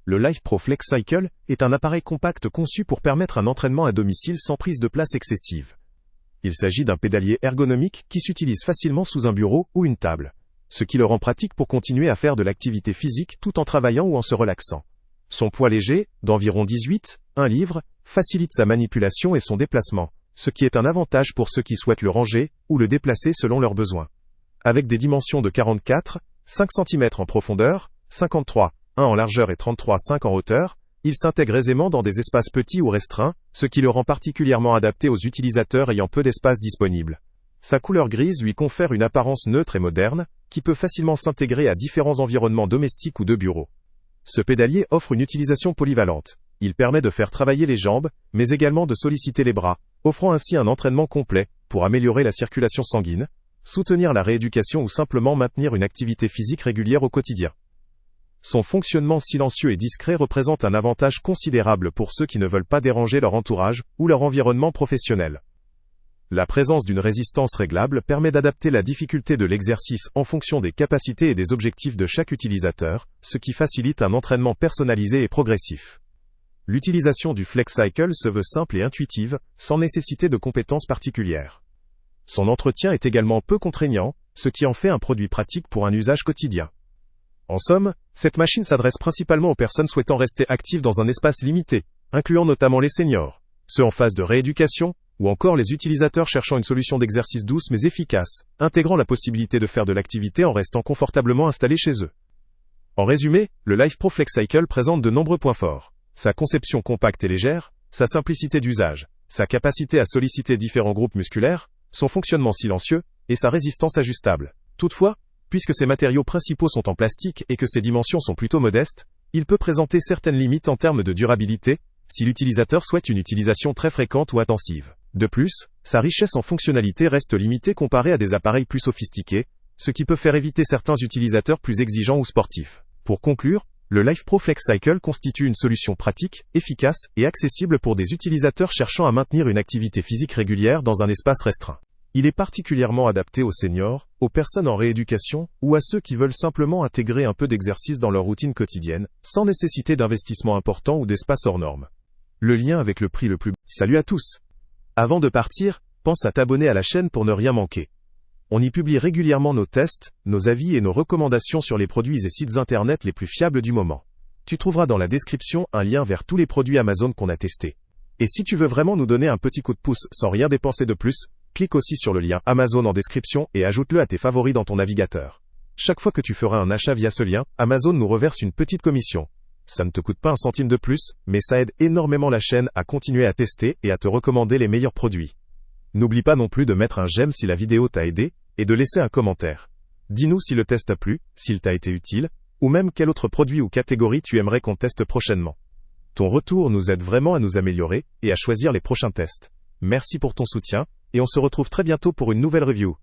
le LivePro Flex Cycle est un appareil compact conçu pour permettre un entraînement à domicile sans prise de place excessive. Il s'agit d'un pédalier ergonomique qui s'utilise facilement sous un bureau ou une table, ce qui le rend pratique pour continuer à faire de l'activité physique tout en travaillant ou en se relaxant. Son poids léger, d'environ 1 livre, facilite sa manipulation et son déplacement, ce qui est un avantage pour ceux qui souhaitent le ranger ou le déplacer selon leurs besoins. Avec des dimensions de 44,5 cm en profondeur, 53,1 en largeur et 33,5 en hauteur, il s'intègre aisément dans des espaces petits ou restreints, ce qui le rend particulièrement adapté aux utilisateurs ayant peu d'espace disponible. Sa couleur grise lui confère une apparence neutre et moderne, qui peut facilement s'intégrer à différents environnements domestiques ou de bureau. Ce pédalier offre une utilisation polyvalente. Il permet de faire travailler les jambes, mais également de solliciter les bras, offrant ainsi un entraînement complet pour améliorer la circulation sanguine, soutenir la rééducation ou simplement maintenir une activité physique régulière au quotidien. Son fonctionnement silencieux et discret représente un avantage considérable pour ceux qui ne veulent pas déranger leur entourage ou leur environnement professionnel. La présence d'une résistance réglable permet d'adapter la difficulté de l'exercice en fonction des capacités et des objectifs de chaque utilisateur, ce qui facilite un entraînement personnalisé et progressif. L'utilisation du Flex Cycle se veut simple et intuitive, sans nécessité de compétences particulières. Son entretien est également peu contraignant, ce qui en fait un produit pratique pour un usage quotidien. En somme, cette machine s'adresse principalement aux personnes souhaitant rester actives dans un espace limité, incluant notamment les seniors, ceux en phase de rééducation, ou encore les utilisateurs cherchant une solution d'exercice douce mais efficace, intégrant la possibilité de faire de l'activité en restant confortablement installé chez eux. En résumé, le LivePro Flex Cycle présente de nombreux points forts. Sa conception compacte et légère, sa simplicité d'usage, sa capacité à solliciter différents groupes musculaires, son fonctionnement silencieux, et sa résistance ajustable. Toutefois, puisque ses matériaux principaux sont en plastique et que ses dimensions sont plutôt modestes, il peut présenter certaines limites en termes de durabilité, si l'utilisateur souhaite une utilisation très fréquente ou intensive. De plus, sa richesse en fonctionnalité reste limitée comparée à des appareils plus sophistiqués, ce qui peut faire éviter certains utilisateurs plus exigeants ou sportifs. Pour conclure, le LivePro Flex Cycle constitue une solution pratique, efficace et accessible pour des utilisateurs cherchant à maintenir une activité physique régulière dans un espace restreint. Il est particulièrement adapté aux seniors, aux personnes en rééducation ou à ceux qui veulent simplement intégrer un peu d'exercice dans leur routine quotidienne, sans nécessiter d'investissement important ou d'espace hors norme. Le lien avec le prix le plus bas. Salut à tous! Avant de partir, pense à t'abonner à la chaîne pour ne rien manquer. On y publie régulièrement nos tests, nos avis et nos recommandations sur les produits et sites internet les plus fiables du moment. Tu trouveras dans la description un lien vers tous les produits Amazon qu'on a testés. Et si tu veux vraiment nous donner un petit coup de pouce sans rien dépenser de plus, clique aussi sur le lien Amazon en description et ajoute-le à tes favoris dans ton navigateur. Chaque fois que tu feras un achat via ce lien, Amazon nous reverse une petite commission. Ça ne te coûte pas un centime de plus, mais ça aide énormément la chaîne à continuer à tester et à te recommander les meilleurs produits. N'oublie pas non plus de mettre un j'aime si la vidéo t'a aidé, et de laisser un commentaire. Dis-nous si le test t'a plu, s'il t'a été utile, ou même quel autre produit ou catégorie tu aimerais qu'on teste prochainement. Ton retour nous aide vraiment à nous améliorer et à choisir les prochains tests. Merci pour ton soutien, et on se retrouve très bientôt pour une nouvelle review.